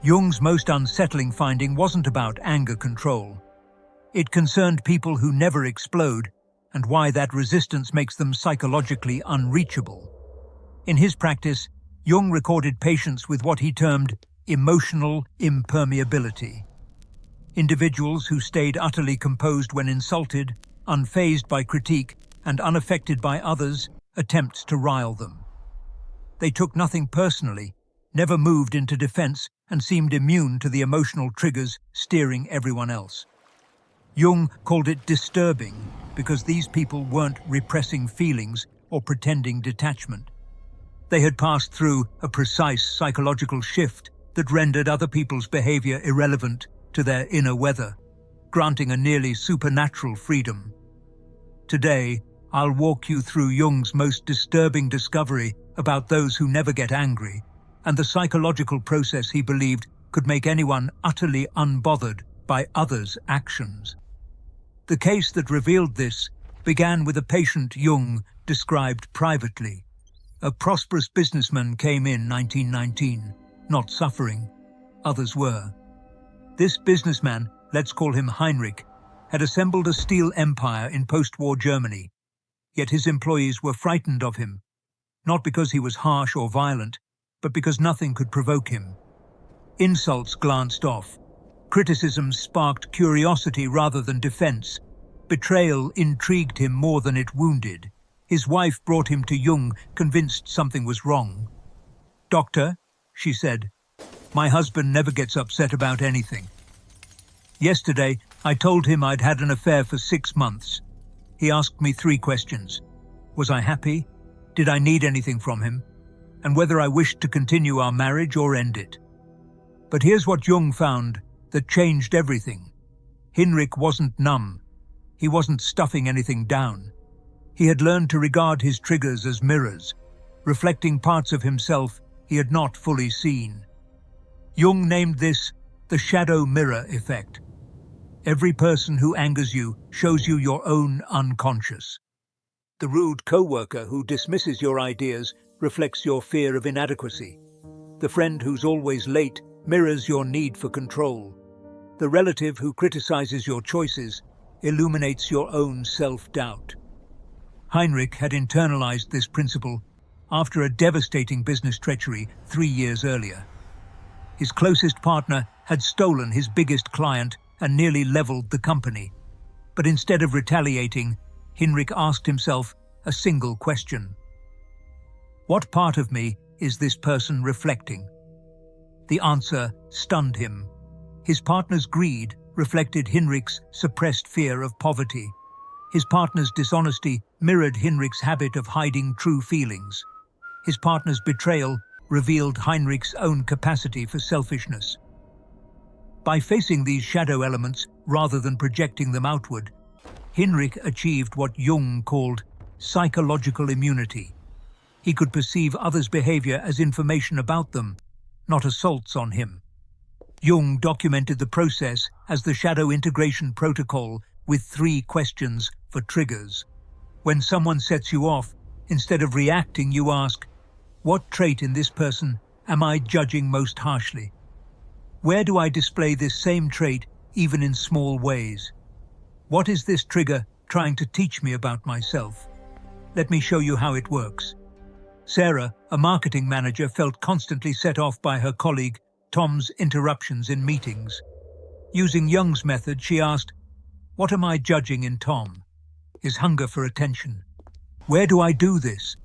Jung's most unsettling finding wasn't about anger control. It concerned people who never explode and why that resistance makes them psychologically unreachable. In his practice, Jung recorded patients with what he termed emotional impermeability. Individuals who stayed utterly composed when insulted, unfazed by critique, and unaffected by others' attempts to rile them. They took nothing personally, never moved into defense, and seemed immune to the emotional triggers steering everyone else. Jung called it disturbing because these people weren't repressing feelings or pretending detachment. They had passed through a precise psychological shift that rendered other people's behavior irrelevant to their inner weather, granting a nearly supernatural freedom. Today, I'll walk you through Jung's most disturbing discovery about those who never get angry, and the psychological process he believed could make anyone utterly unbothered by others' actions. The case that revealed this began with a patient Jung described privately. A prosperous businessman came in 1919, not suffering. Others were. This businessman, let's call him Heinrich, had assembled a steel empire in post-war Germany. Yet his employees were frightened of him, not because he was harsh or violent, but because nothing could provoke him. Insults glanced off. Criticism sparked curiosity rather than defense. Betrayal intrigued him more than it wounded. His wife brought him to Jung, convinced something was wrong. "Doctor," she said, "my husband never gets upset about anything. Yesterday, I told him I'd had an affair for 6 months. He asked me 3 questions. Was I happy? Did I need anything from him? And whether I wished to continue our marriage or end it." But here's what Jung found that changed everything. Heinrich wasn't numb. He wasn't stuffing anything down. He had learned to regard his triggers as mirrors, reflecting parts of himself he had not fully seen. Jung named this the shadow mirror effect. Every person who angers you shows you your own unconscious. The rude co-worker who dismisses your ideas reflects your fear of inadequacy. The friend who's always late mirrors your need for control. The relative who criticizes your choices illuminates your own self-doubt. Heinrich had internalized this principle after a devastating business treachery 3 years earlier. His closest partner had stolen his biggest client and nearly leveled the company. But instead of retaliating, Heinrich asked himself a single question. What part of me is this person reflecting? The answer stunned him. His partner's greed reflected Heinrich's suppressed fear of poverty. His partner's dishonesty mirrored Heinrich's habit of hiding true feelings. His partner's betrayal revealed Heinrich's own capacity for selfishness. By facing these shadow elements rather than projecting them outward, Heinrich achieved what Jung called psychological immunity. He could perceive others' behavior as information about them, not assaults on him. Jung documented the process as the shadow integration protocol with 3 questions for triggers. When someone sets you off, instead of reacting, you ask, what trait in this person am I judging most harshly? Where do I display this same trait even in small ways? What is this trigger trying to teach me about myself? Let me show you how it works. Sarah, a marketing manager, felt constantly set off by her colleague Tom's interruptions in meetings. Using Jung's method, she asked, what am I judging in Tom? His hunger for attention. Where do I do this?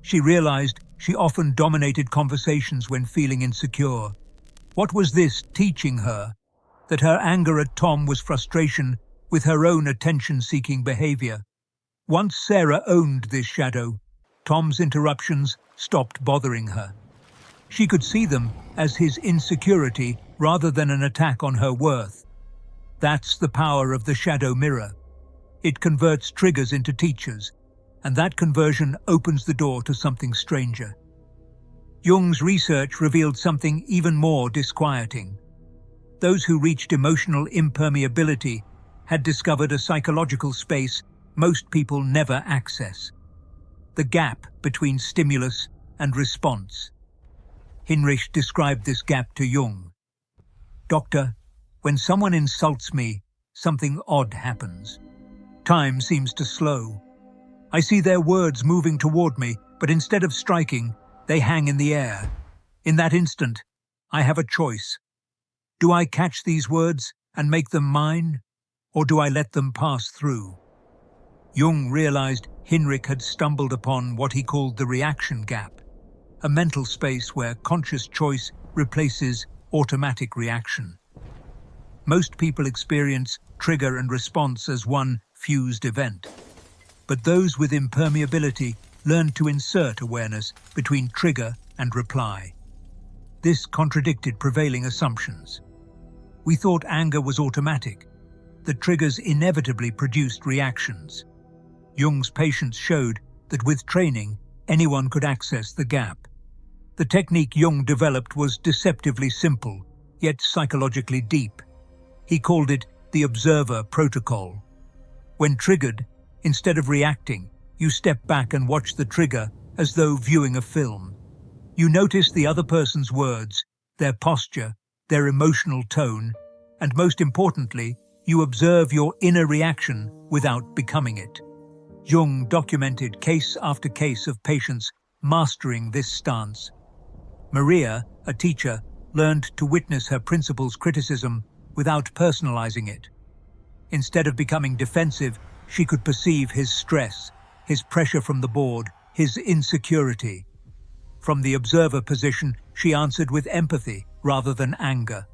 She realized she often dominated conversations when feeling insecure. What was this teaching her? That her anger at Tom was frustration with her own attention-seeking behavior. Once Sarah owned this shadow, Tom's interruptions stopped bothering her. She could see them as his insecurity rather than an attack on her worth. That's the power of the shadow mirror. It converts triggers into teachers, and that conversion opens the door to something stranger. Jung's research revealed something even more disquieting. Those who reached emotional impermeability had discovered a psychological space most people never access. The gap between stimulus and response. Heinrich described this gap to Jung. "Doctor, when someone insults me, something odd happens. Time seems to slow. I see their words moving toward me, but instead of striking, they hang in the air. In that instant, I have a choice. Do I catch these words and make them mine, or do I let them pass through?" Jung realized Heinrich had stumbled upon what he called the reaction gap, a mental space where conscious choice replaces automatic reaction. Most people experience trigger and response as one fused event, but those with impermeability learn to insert awareness between trigger and reply. This contradicted prevailing assumptions. We thought anger was automatic, that triggers inevitably produced reactions. Jung's patients showed that with training, anyone could access the gap. The technique Jung developed was deceptively simple, yet psychologically deep. He called it the observer protocol. When triggered, instead of reacting, you step back and watch the trigger as though viewing a film. You notice the other person's words, their posture, their emotional tone, and most importantly, you observe your inner reaction without becoming it. Jung documented case after case of patients mastering this stance. Maria, a teacher, learned to witness her principal's criticism without personalizing it. Instead of becoming defensive, she could perceive his stress, his pressure from the board, his insecurity. From the observer position, she answered with empathy rather than anger.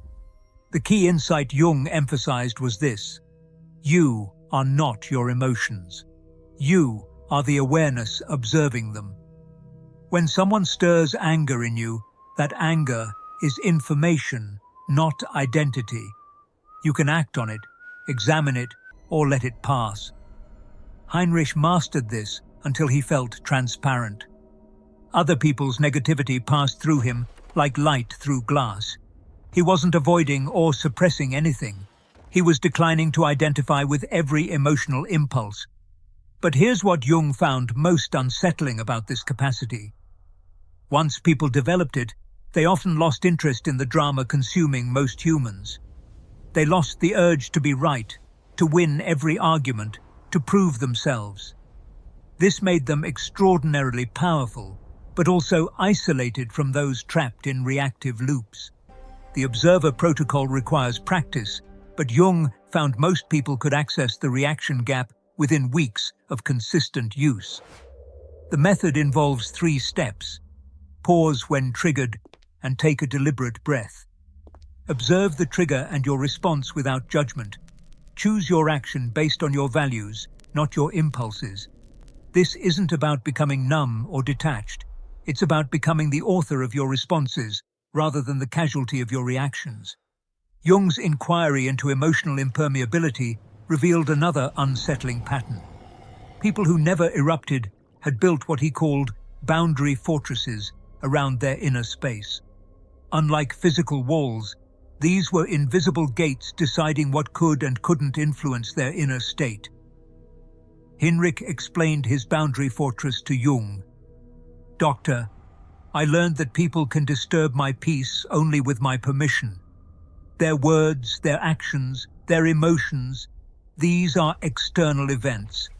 The key insight Jung emphasized was this: you are not your emotions. You are the awareness observing them. When someone stirs anger in you, that anger is information, not identity. You can act on it, examine it, or let it pass. Heinrich mastered this until he felt transparent. Other people's negativity passed through him like light through glass. He wasn't avoiding or suppressing anything. He was declining to identify with every emotional impulse. But here's what Jung found most unsettling about this capacity. Once people developed it, they often lost interest in the drama consuming most humans. They lost the urge to be right, to win every argument, to prove themselves. This made them extraordinarily powerful, but also isolated from those trapped in reactive loops. The observer protocol requires practice, but Jung found most people could access the reaction gap within weeks of consistent use. The method involves 3 steps. Pause when triggered and take a deliberate breath. Observe the trigger and your response without judgment. Choose your action based on your values, not your impulses. This isn't about becoming numb or detached. It's about becoming the author of your responses rather than the casualty of your reactions. Jung's inquiry into emotional impermeability revealed another unsettling pattern. People who never erupted had built what he called boundary fortresses around their inner space. Unlike physical walls, these were invisible gates deciding what could and couldn't influence their inner state. Heinrich explained his boundary fortress to Jung. "Doctor, I learned that people can disturb my peace only with my permission. Their words, their actions, their emotions, these are external events.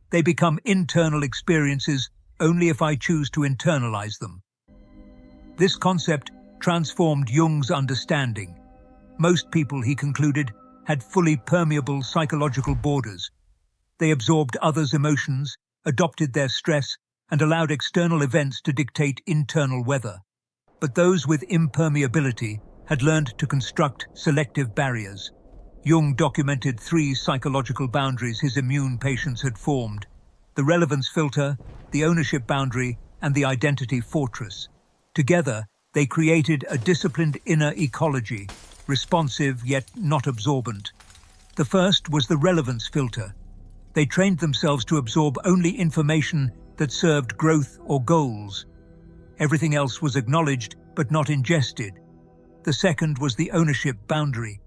They become internal experiences only if I choose to internalize them." This concept transformed Jung's understanding. Most people, he concluded, had fully permeable psychological borders. They absorbed others' emotions, adopted their stress, and allowed external events to dictate internal weather. But those with impermeability had learned to construct selective barriers. Jung documented 3 psychological boundaries his immune patients had formed: the relevance filter, the ownership boundary, and the identity fortress. Together, they created a disciplined inner ecology, responsive yet not absorbent. The first was the relevance filter. They trained themselves to absorb only information that served growth or goals. Everything else was acknowledged but not ingested. The second was the ownership boundary.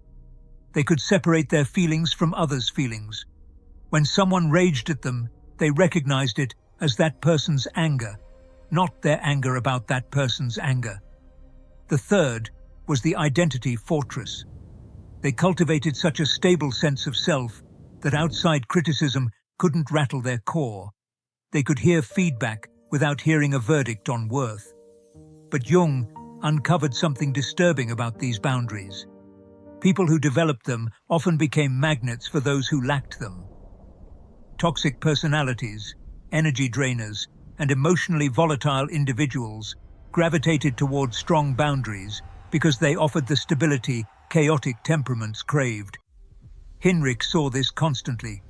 They could separate their feelings from others' feelings. When someone raged at them, they recognized it as that person's anger, not their anger about that person's anger. The third was the identity fortress. They cultivated such a stable sense of self that outside criticism couldn't rattle their core. They could hear feedback without hearing a verdict on worth. But Jung uncovered something disturbing about these boundaries. People who developed them often became magnets for those who lacked them. Toxic personalities, energy drainers, and emotionally volatile individuals gravitated toward strong boundaries because they offered the stability chaotic temperaments craved. Heinrich saw this constantly.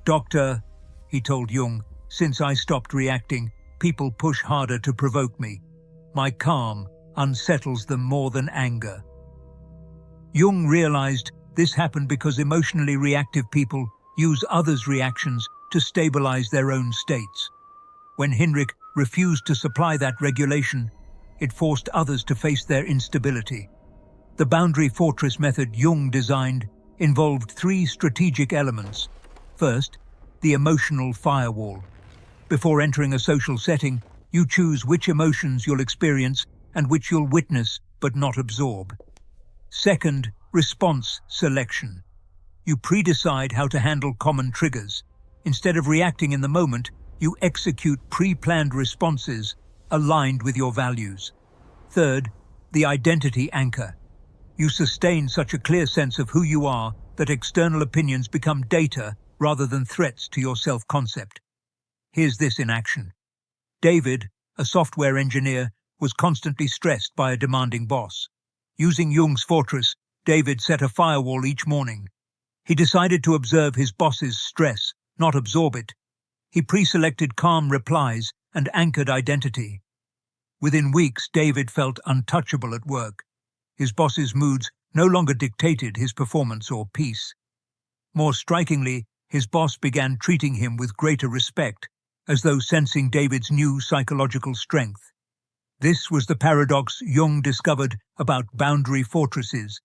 "Doctor," he told Jung, "since I stopped reacting, people push harder to provoke me. My calm unsettles them more than anger." Jung realized this happened because emotionally reactive people use others' reactions to stabilize their own states. When Heinrich refused to supply that regulation, it forced others to face their instability. The boundary fortress method Jung designed involved three strategic elements. First, the emotional firewall. Before entering a social setting, you choose which emotions you'll experience and which you'll witness but not absorb. Second, response selection. You pre-decide how to handle common triggers. Instead of reacting in the moment, you execute pre-planned responses aligned with your values. Third, the identity anchor. You sustain such a clear sense of who you are that external opinions become data rather than threats to your self-concept. Here's this in action. David, a software engineer, was constantly stressed by a demanding boss. Using Jung's fortress, David set a firewall each morning. He decided to observe his boss's stress, not absorb it. He pre-selected calm replies and anchored identity. Within weeks, David felt untouchable at work. His boss's moods no longer dictated his performance or peace. More strikingly, his boss began treating him with greater respect, as though sensing David's new psychological strength. This was the paradox Jung discovered about boundary fortresses.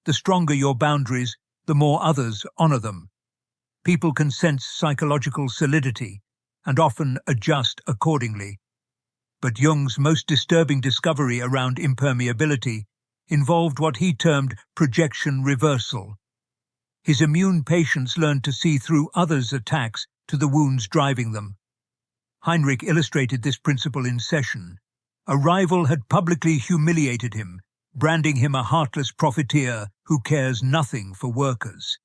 The stronger your boundaries, the more others honor them. People can sense psychological solidity and often adjust accordingly. But Jung's most disturbing discovery around impermeability involved what he termed projection reversal. His immune patients learned to see through others' attacks to the wounds driving them. Heinrich illustrated this principle in session. A rival had publicly humiliated him, branding him a heartless profiteer who cares nothing for workers.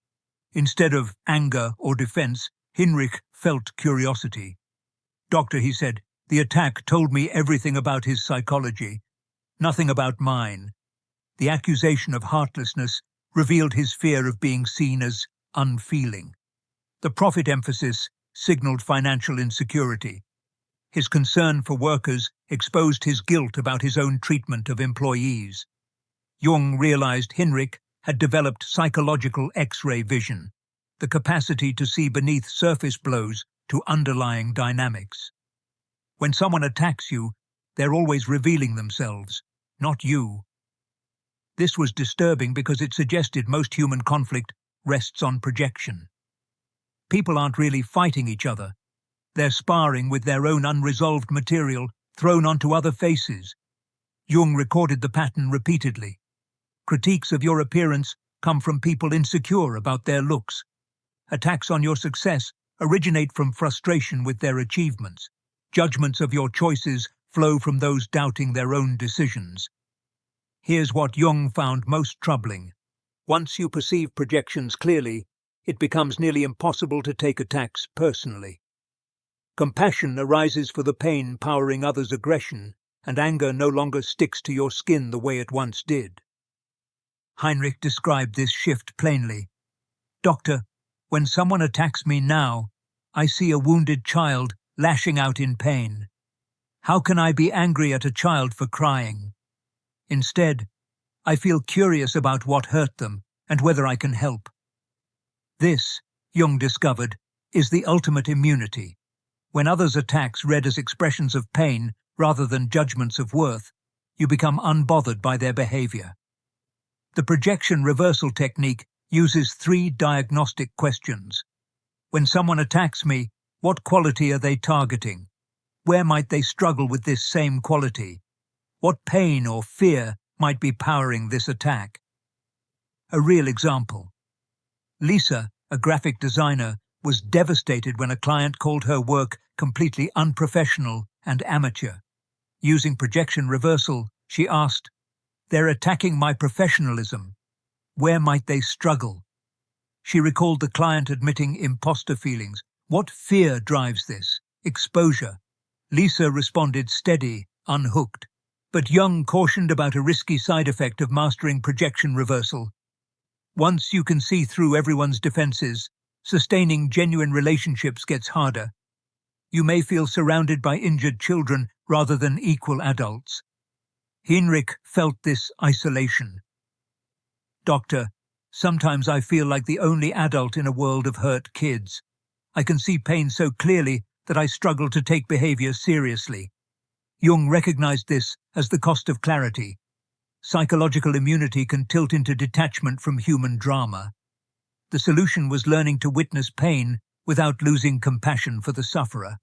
Instead of anger or defense, Heinrich felt curiosity. "Doctor," he said, "the attack told me everything about his psychology, nothing about mine." The accusation of heartlessness revealed his fear of being seen as unfeeling. The profit emphasis signaled financial insecurity. His concern for workers exposed his guilt about his own treatment of employees. Jung realized Heinrich had developed psychological X-ray vision, the capacity to see beneath surface blows to underlying dynamics. When someone attacks you, they're always revealing themselves, not you. This was disturbing because it suggested most human conflict rests on projection. People aren't really fighting each other. They're sparring with their own unresolved material thrown onto other faces. Jung recorded the pattern repeatedly. Critiques of your appearance come from people insecure about their looks. Attacks on your success originate from frustration with their achievements. Judgments of your choices flow from those doubting their own decisions. Here's what Jung found most troubling. Once you perceive projections clearly, it becomes nearly impossible to take attacks personally. Compassion arises for the pain powering others' aggression, and anger no longer sticks to your skin the way it once did. Heinrich described this shift plainly. "Doctor, when someone attacks me now, I see a wounded child lashing out in pain. How can I be angry at a child for crying? Instead, I feel curious about what hurt them and whether I can help." This, Jung discovered, is the ultimate immunity. When others' attacks read as expressions of pain rather than judgments of worth, you become unbothered by their behavior. The projection reversal technique uses 3 diagnostic questions. When someone attacks me, what quality are they targeting? Where might they struggle with this same quality? What pain or fear might be powering this attack? A real example. Lisa, a graphic designer, was devastated when a client called her work completely unprofessional and amateur. Using projection reversal, she asked, "They're attacking my professionalism. Where might they struggle?" She recalled the client admitting imposter feelings. What fear drives this? Exposure. Lisa responded steady, unhooked. But Jung cautioned about a risky side effect of mastering projection reversal. Once you can see through everyone's defenses, sustaining genuine relationships gets harder. You may feel surrounded by injured children rather than equal adults. Heinrich felt this isolation. "Doctor, sometimes I feel like the only adult in a world of hurt kids. I can see pain so clearly that I struggle to take behavior seriously." Jung recognized this as the cost of clarity. Psychological immunity can tilt into detachment from human drama. The solution was learning to witness pain without losing compassion for the sufferer.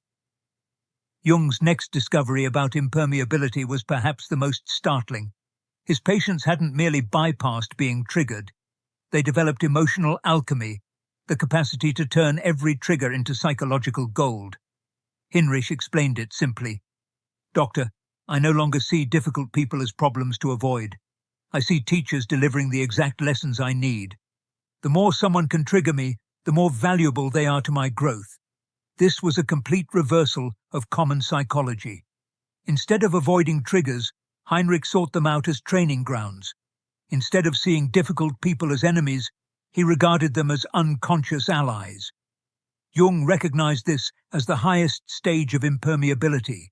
Jung's next discovery about impermeability was perhaps the most startling. His patients hadn't merely bypassed being triggered. They developed emotional alchemy, the capacity to turn every trigger into psychological gold. Heinrich explained it simply. "Doctor, I no longer see difficult people as problems to avoid. I see teachers delivering the exact lessons I need. The more someone can trigger me, the more valuable they are to my growth." This was a complete reversal of common psychology. Instead of avoiding triggers, Heinrich sought them out as training grounds. Instead of seeing difficult people as enemies, he regarded them as unconscious allies. Jung recognized this as the highest stage of impermeability,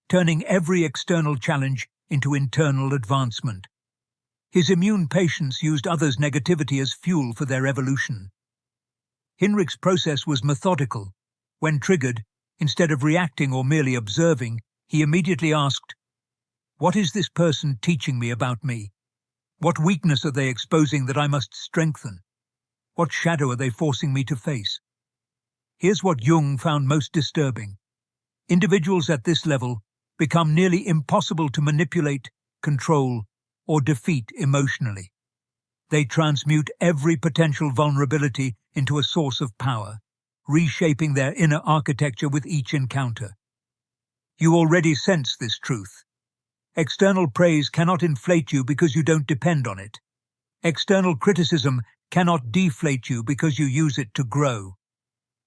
turning every external challenge into internal advancement. His immune patients used others' negativity as fuel for their evolution. Heinrich's process was methodical. When triggered, instead of reacting or merely observing, he immediately asked, "What is this person teaching me about me? What weakness are they exposing that I must strengthen? What shadow are they forcing me to face?" Here's what Jung found most disturbing. Individuals at this level become nearly impossible to manipulate, control, or defeat emotionally. They transmute every potential vulnerability into a source of power, reshaping their inner architecture with each encounter. You already sense this truth. External praise cannot inflate you because you don't depend on it. External criticism cannot deflate you because you use it to grow.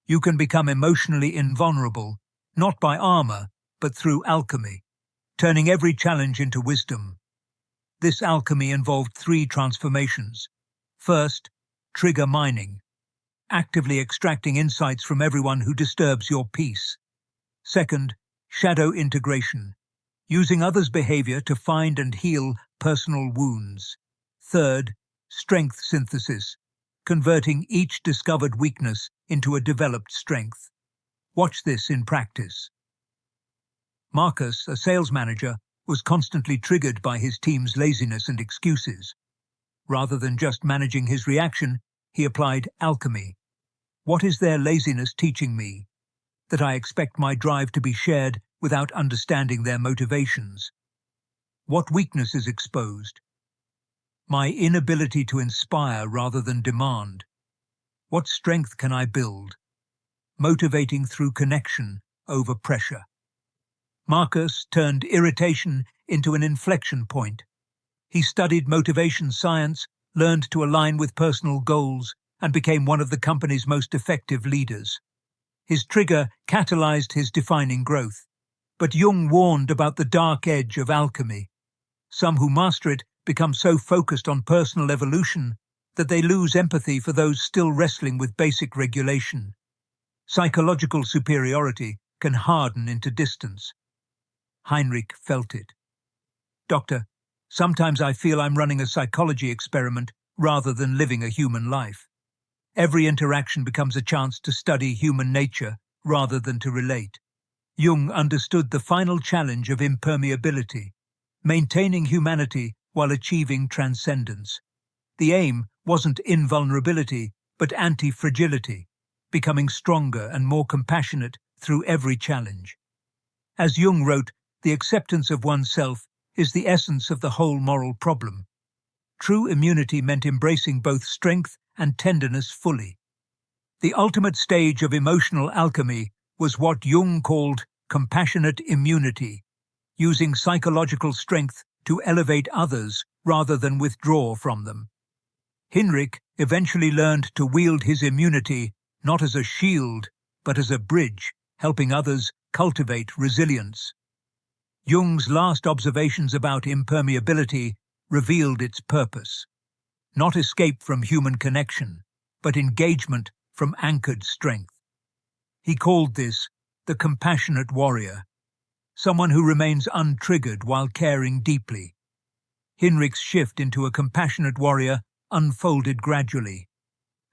You can become emotionally invulnerable, not by armor, but through alchemy, turning every challenge into wisdom. This alchemy involved 3 transformations. First, trigger mining, actively extracting insights from everyone who disturbs your peace. Second, shadow integration, using others' behavior to find and heal personal wounds. Third, strength synthesis, converting each discovered weakness into a developed strength. Watch this in practice. Marcus, a sales manager, was constantly triggered by his team's laziness and excuses. Rather than just managing his reaction, he applied alchemy. What is their laziness teaching me? That I expect my drive to be shared without understanding their motivations. What weakness is exposed? My inability to inspire rather than demand. What strength can I build? Motivating through connection over pressure. Marcus turned irritation into an inflection point. He studied motivation science, learned to align with personal goals, and became one of the company's most effective leaders. His trigger catalyzed his defining growth. But Jung warned about the dark edge of alchemy. Some who master it become so focused on personal evolution that they lose empathy for those still wrestling with basic regulation. Psychological superiority can harden into distance. Heinrich felt it. "Doctor, sometimes I feel I'm running a psychology experiment rather than living a human life. Every interaction becomes a chance to study human nature rather than to relate." Jung understood the final challenge of impermeability, maintaining humanity while achieving transcendence. The aim wasn't invulnerability, but anti-fragility, becoming stronger and more compassionate through every challenge. As Jung wrote, the acceptance of oneself is the essence of the whole moral problem. True immunity meant embracing both strength and tenderness fully. The ultimate stage of emotional alchemy was what Jung called compassionate immunity, using psychological strength to elevate others rather than withdraw from them. Heinrich eventually learned to wield his immunity not as a shield, but as a bridge, helping others cultivate resilience. Jung's last observations about impermeability revealed its purpose: not escape from human connection, but engagement from anchored strength. He called this the compassionate warrior, someone who remains untriggered while caring deeply. Heinrich's shift into a compassionate warrior unfolded gradually.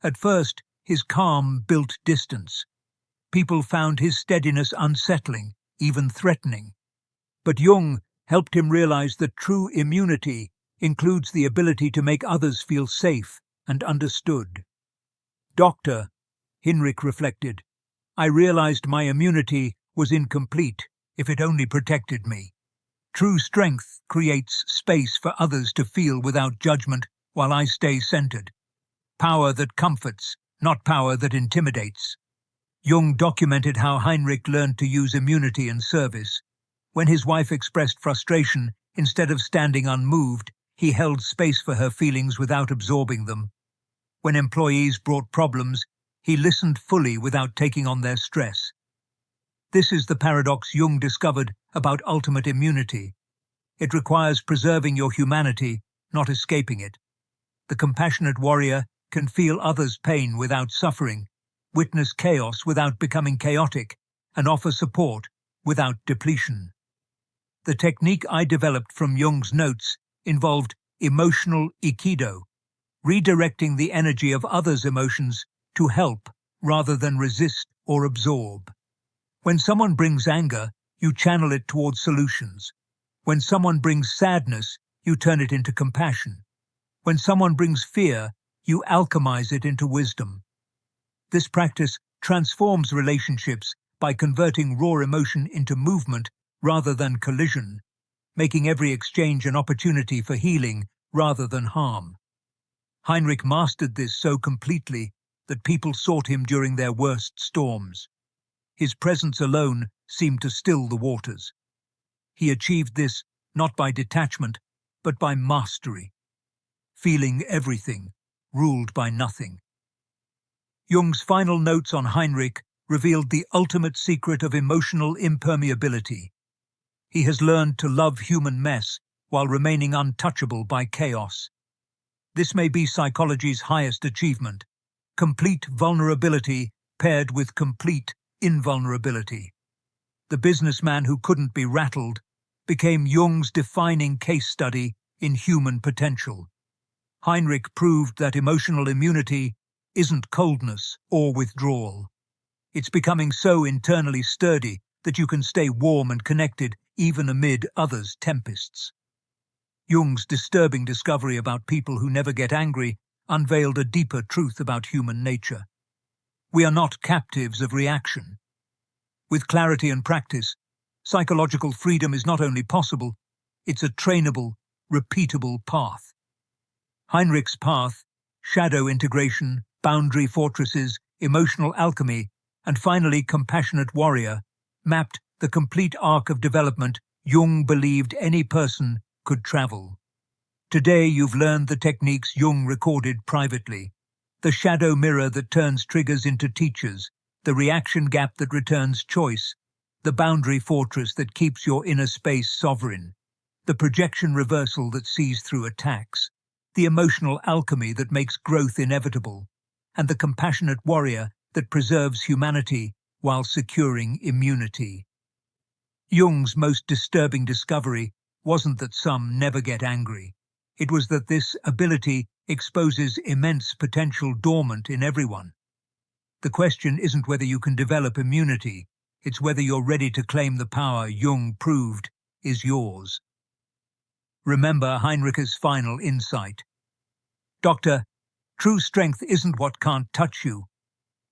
At first, his calm built distance. People found his steadiness unsettling, even threatening. But Jung helped him realize that true immunity includes the ability to make others feel safe and understood. "Doctor," Heinrich reflected, "I realized my immunity was incomplete if it only protected me. True strength creates space for others to feel without judgment while I stay centered. Power that comforts, not power that intimidates." Jung documented how Heinrich learned to use immunity in service. When his wife expressed frustration, instead of standing unmoved, he held space for her feelings without absorbing them. When employees brought problems, he listened fully without taking on their stress. This is the paradox Jung discovered about ultimate immunity. It requires preserving your humanity, not escaping it. The compassionate warrior can feel others' pain without suffering, witness chaos without becoming chaotic, and offer support without depletion. The technique I developed from Jung's notes involved emotional aikido, redirecting the energy of others' emotions to help rather than resist or absorb. When someone brings anger, you channel it towards solutions. When someone brings sadness, you turn it into compassion. When someone brings fear, you alchemize it into wisdom. This practice transforms relationships by converting raw emotion into movement rather than collision, making every exchange an opportunity for healing rather than harm. Heinrich mastered this so completely that people sought him during their worst storms. His presence alone seemed to still the waters. He achieved this not by detachment, but by mastery. Feeling everything, ruled by nothing. Jung's final notes on Heinrich revealed the ultimate secret of emotional impermeability. He has learned to love human mess while remaining untouchable by chaos. This may be psychology's highest achievement: complete vulnerability paired with complete invulnerability. The businessman who couldn't be rattled became Jung's defining case study in human potential. Heinrich proved that emotional immunity isn't coldness or withdrawal. It's becoming so internally sturdy that you can stay warm and connected even amid others' tempests. Jung's disturbing discovery about people who never get angry unveiled a deeper truth about human nature. We are not captives of reaction. With clarity and practice, psychological freedom is not only possible, it's a trainable, repeatable path. Heinrich's path, shadow integration, boundary fortresses, emotional alchemy, and finally compassionate warrior, mapped the complete arc of development Jung believed any person could travel. Today you've learned the techniques Jung recorded privately: the shadow mirror that turns triggers into teachers, the reaction gap that returns choice, the boundary fortress that keeps your inner space sovereign, the projection reversal that sees through attacks, the emotional alchemy that makes growth inevitable, and the compassionate warrior that preserves humanity while securing immunity. Jung's most disturbing discovery wasn't that some never get angry. It was that this ability exposes immense potential dormant in everyone. The question isn't whether you can develop immunity, it's whether you're ready to claim the power Jung proved is yours. Remember Heinrich's final insight: "Doctor, true strength isn't what can't touch you.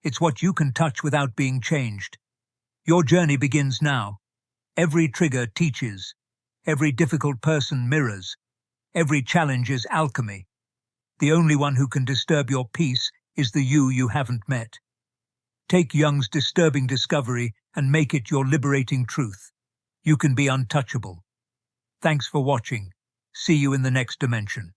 It's what you can touch without being changed. Your journey begins now. Every trigger teaches. Every difficult person mirrors. Every challenge is alchemy. The only one who can disturb your peace is the you haven't met. Take Jung's disturbing discovery and make it your liberating truth. You can be untouchable. Thanks for watching. See you in the next dimension.